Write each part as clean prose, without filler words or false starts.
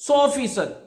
100%,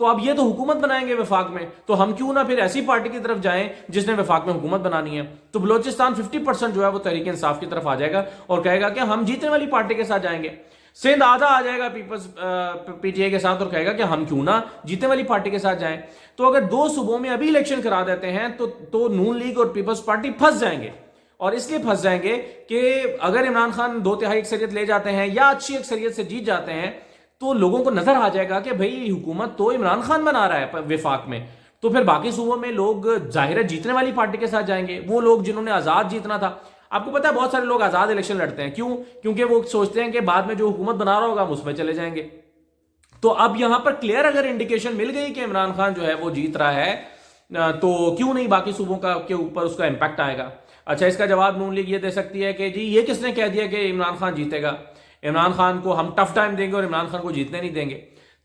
تو اب یہ تو حکومت بنائیں گے وفاق میں، تو ہم کیوں نہ پھر ایسی پارٹی کی طرف جائیں جس نے وفاق میں حکومت بنانی ہے۔ تو بلوچستان 50% جو ہے وہ تحریک انصاف کی طرف آ جائے گا اور کہے گا کہ ہم جیتنے والی پارٹی کے ساتھ جائیں گے۔ سندھ آدھا آ جائے گا پیپلز پی ٹی اے کے ساتھ اور کہے گا کہ ہم کیوں نہ جیتنے والی پارٹی کے ساتھ جائیں۔ تو اگر 2 صوبوں میں ابھی الیکشن کرا دیتے ہیں تو نون لیگ اور پیپلز پارٹی پھنس جائیں گے، اور اس لیے پھنس جائیں گے کہ اگر عمران خان 2/3 اکثریت لے جاتے ہیں یا اچھی اکثریت سے جیت جاتے ہیں تو لوگوں کو نظر آ جائے گا کہ بھئی حکومت تو عمران خان بنا رہا ہے وفاق میں، تو پھر باقی صوبوں میں لوگ ظاہر ہے جیتنے والی پارٹی کے ساتھ جائیں گے، وہ لوگ جنہوں نے آزاد جیتنا تھا۔ آپ کو پتا ہے بہت سارے لوگ آزاد الیکشن لڑتے ہیں، کیوں؟ کیونکہ وہ سوچتے ہیں کہ بعد میں جو حکومت بنا رہا ہوگا ہم اس میں چلے جائیں گے۔ تو اب یہاں پر کلیئر اگر انڈیکیشن مل گئی کہ عمران خان جو ہے وہ جیت رہا ہے تو کیوں نہیں باقی صوبوں کے اوپر اس کا امپیکٹ آئے گا۔ اچھا، اس کا جواب نون لیگ یہ دے سکتی ہے کہ جی یہ کس نے کہہ دیا کہ عمران خان جیتے گا، عمران خان کو ہم ٹف ٹائم دیں گے اور عمران خان کو جیتنے نہیں دیں گے۔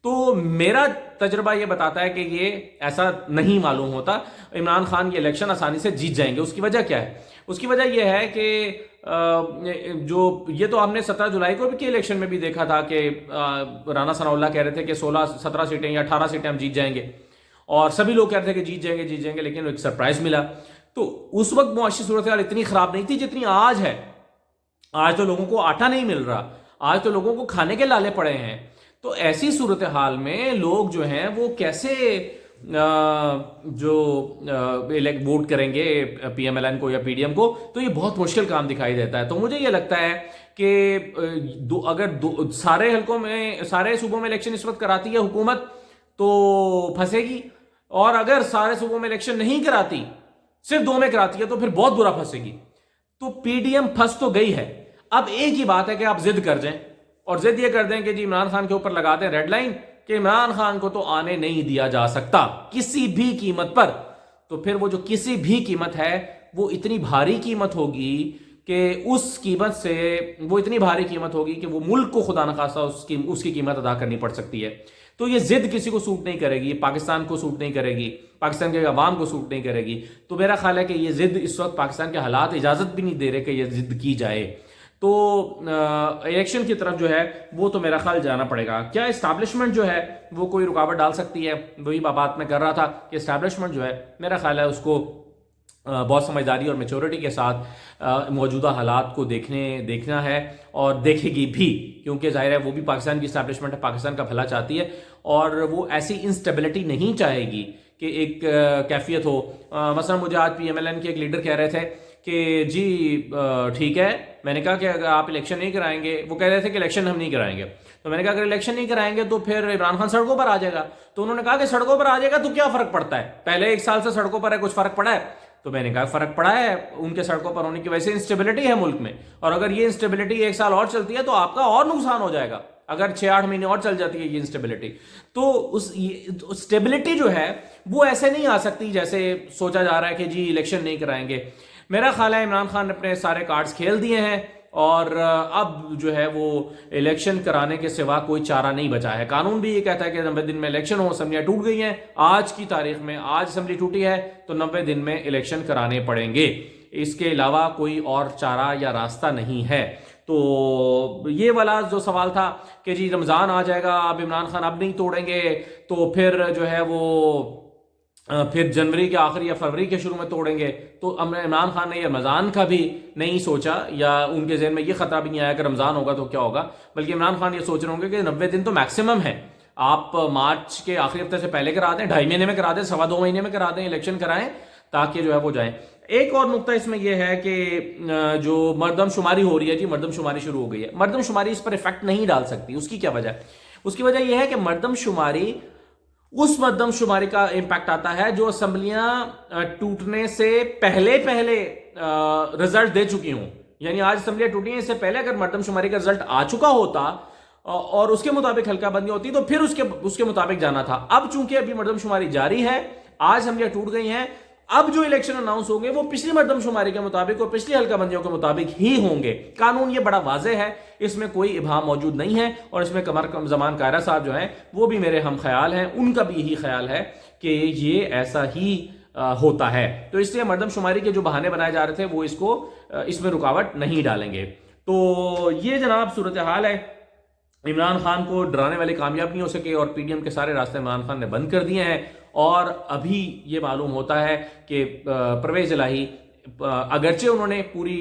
تو میرا تجربہ یہ بتاتا ہے کہ یہ ایسا نہیں معلوم ہوتا، عمران خان یہ الیکشن آسانی سے جیت جائیں گے۔ اس کی وجہ کیا ہے؟ اس کی وجہ یہ ہے کہ جو یہ تو ہم نے 17 جولائی کو بھی کے الیکشن میں بھی دیکھا تھا کہ رانا ثناء اللہ کہہ رہے تھے کہ 16-17 سیٹیں یا 18 سیٹیں ہم جیت جائیں گے، اور سبھی لوگ کہہ رہے تھے کہ جیت جائیں گے، لیکن ایک سرپرائز ملا۔ تو اس وقت معاشی صورتحال اتنی خراب نہیں تھی جتنی آج ہے۔ آج تو لوگوں کو آٹا نہیں مل رہا، آج تو لوگوں کو کھانے کے لالے پڑے ہیں۔ تو ایسی صورتحال میں لوگ جو ہیں وہ کیسے ووٹ کریں گے پی ایم ایل این کو یا پی ڈی ایم کو؟ تو یہ بہت مشکل کام دکھائی دیتا ہے۔ تو مجھے یہ لگتا ہے کہ اگر سارے حلقوں میں، سارے صوبوں میں الیکشن اس وقت کراتی ہے حکومت تو پھنسے گی، اور اگر سارے صوبوں میں الیکشن نہیں کراتی، صرف 2 میں کراتی ہے، تو پھر بہت برا پھنسے گی۔ تو پی ڈی ایم پھنس تو گئی ہے، اب ایک ہی بات ہے کہ آپ ضد کر جائیں اور ضد یہ کر دیں کہ جی عمران خان کے اوپر لگا دیں ریڈ لائن کہ عمران خان کو تو آنے نہیں دیا جا سکتا کسی بھی قیمت پر۔ تو پھر وہ جو کسی بھی قیمت ہے وہ اتنی بھاری قیمت ہوگی کہ اس قیمت سے وہ اتنی بھاری قیمت ہوگی کہ وہ ملک کو خدا نخواستہ اس کی قیمت ادا کرنی پڑ سکتی ہے۔ تو یہ ضد کسی کو سوٹ نہیں کرے گی، پاکستان کو سوٹ نہیں کرے گی، پاکستان کے عوام کو سوٹ نہیں کرے گی۔ تو میرا خیال ہے کہ یہ ضد اس وقت پاکستان کے حالات اجازت بھی نہیں دے رہے کہ یہ ضد کی جائے۔ تو الیکشن کی طرف جو ہے وہ تو میرا خیال جانا پڑے گا۔ کیا اسٹیبلشمنٹ جو ہے وہ کوئی رکاوٹ ڈال سکتی ہے؟ وہی بات میں کر رہا تھا کہ اسٹیبلشمنٹ جو ہے میرا خیال ہے اس کو بہت سمجھداری اور میچورٹی کے ساتھ موجودہ حالات کو دیکھنا ہے اور دیکھے گی بھی، کیونکہ ظاہر ہے وہ بھی پاکستان کی اسٹیبلشمنٹ ہے، پاکستان کا بھلا چاہتی ہے، اور وہ ایسی انسٹیبلٹی نہیں چاہے گی کہ ایک کیفیت ہو۔ مثلا مجھے آج پی ایم ایل این کے ایک لیڈر کہہ رہے تھے کہ جی ٹھیک ہے، میں نے کہا کہ اگر آپ الیکشن نہیں کرائیں گے، وہ کہہ رہے تھے کہ الیکشن ہم نہیں کرائیں گے، تو میں نے کہا اگر الیکشن نہیں کرائیں گے تو پھر عمران خان سڑکوں پر آ جائے گا۔ تو انہوں نے کہا کہ سڑکوں پر آ جائے گا تو کیا فرق پڑتا ہے، پہلے 1 سال سے سڑکوں پر ہے، کچھ فرق پڑا ہے؟ تو میں نے کہا فرق پڑا ہے، ان کے سڑکوں پر ہونے کی وجہ سے انسٹیبلٹی ہے ملک میں، اور اگر یہ انسٹیبلٹی 1 سال اور چلتی ہے تو آپ کا اور نقصان ہو جائے گا، اگر 6-8 مہینے اور چل جاتی ہے یہ انسٹیبلٹی۔ تو اس اسٹیبلٹی جو ہے وہ ایسے نہیں آ سکتی جیسے سوچا جا رہا ہے کہ جی الیکشن نہیں کرائیں گے۔ میرا خیال ہے عمران خان نے اپنے سارے کارڈز کھیل دیے ہیں، اور اب جو ہے وہ الیکشن کرانے کے سوا کوئی چارہ نہیں بچا ہے۔ قانون بھی یہ کہتا ہے کہ 90 دن میں الیکشن ہو، اسمبلیاں ٹوٹ گئی ہیں آج کی تاریخ میں، آج اسمبلی ٹوٹی ہے تو 90 دن میں الیکشن کرانے پڑیں گے، اس کے علاوہ کوئی اور چارہ یا راستہ نہیں ہے۔ تو یہ والا جو سوال تھا کہ جی رمضان آ جائے گا، اب عمران خان اب نہیں توڑیں گے تو پھر جو ہے وہ پھر جنوری کے آخری یا فروری کے شروع میں توڑیں گے، تو عمران خان نے یہ رمضان کا بھی نہیں سوچا، یا ان کے ذہن میں یہ خطرہ بھی نہیں آیا کہ رمضان ہوگا تو کیا ہوگا، بلکہ عمران خان یہ سوچ رہے ہوں گے کہ 90 دن تو میکسیمم ہے، آپ مارچ کے آخری ہفتے سے پہلے کرا دیں، 2.5 مہینے میں کرا دیں، 2.25 مہینے میں کرا دیں، الیکشن کرائیں تاکہ جو ہے وہ جائیں۔ ایک اور نقطہ اس میں یہ ہے کہ جو مردم شماری ہو رہی ہے، جی مردم شماری شروع ہو گئی ہے، مردم شماری اس پر افیکٹ نہیں ڈال سکتی۔ اس کی کیا وجہ ہے؟ اس کی وجہ یہ ہے کہ مردم شماری اس مردم شماری کا امپیکٹ آتا ہے جو اسمبلیاں ٹوٹنے سے پہلے رزلٹ دے چکی ہوں، یعنی آج اسمبلیاں ٹوٹی ہیں، اس سے پہلے اگر مردم شماری کا رزلٹ آ چکا ہوتا اور اس کے مطابق حلقہ بندی ہوتی تو پھر اس کے مطابق جانا تھا۔ اب چونکہ ابھی مردم شماری جاری ہے، آج اسمبلیاں ٹوٹ گئی ہیں، اب جو الیکشن اناؤنس ہوں گے وہ پچھلی مردم شماری کے مطابق اور پچھلی حلقہ بندیوں کے مطابق ہی ہوں گے۔ قانون یہ بڑا واضح ہے، اس میں کوئی ابہام موجود نہیں ہے، اور اس میں قمر زمان قاہرہ صاحب جو ہیں وہ بھی میرے ہم خیال ہیں، ان کا بھی یہی خیال ہے کہ یہ ایسا ہی ہوتا ہے۔ تو اس لیے مردم شماری کے جو بہانے بنائے جا رہے تھے وہ اس میں رکاوٹ نہیں ڈالیں گے۔ تو یہ جناب صورتحال ہے عمران خان کو ڈرانے والے کامیاب نہیں ہو سکے اور پی ڈی ایم کے سارے راستے عمران خان نے بند کر دیے ہیں، اور ابھی یہ معلوم ہوتا ہے کہ پرویز الہی اگرچہ انہوں نے پوری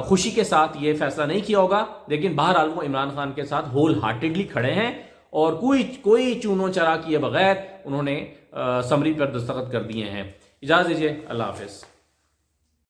خوشی کے ساتھ یہ فیصلہ نہیں کیا ہوگا، لیکن بہرحال وہ عمران خان کے ساتھ ہول ہارٹیڈلی کھڑے ہیں، اور کوئی چونو چرا کیے بغیر انہوں نے سمری پر دستخط کر دیے ہیں۔ اجازت دیجیے، اللہ حافظ۔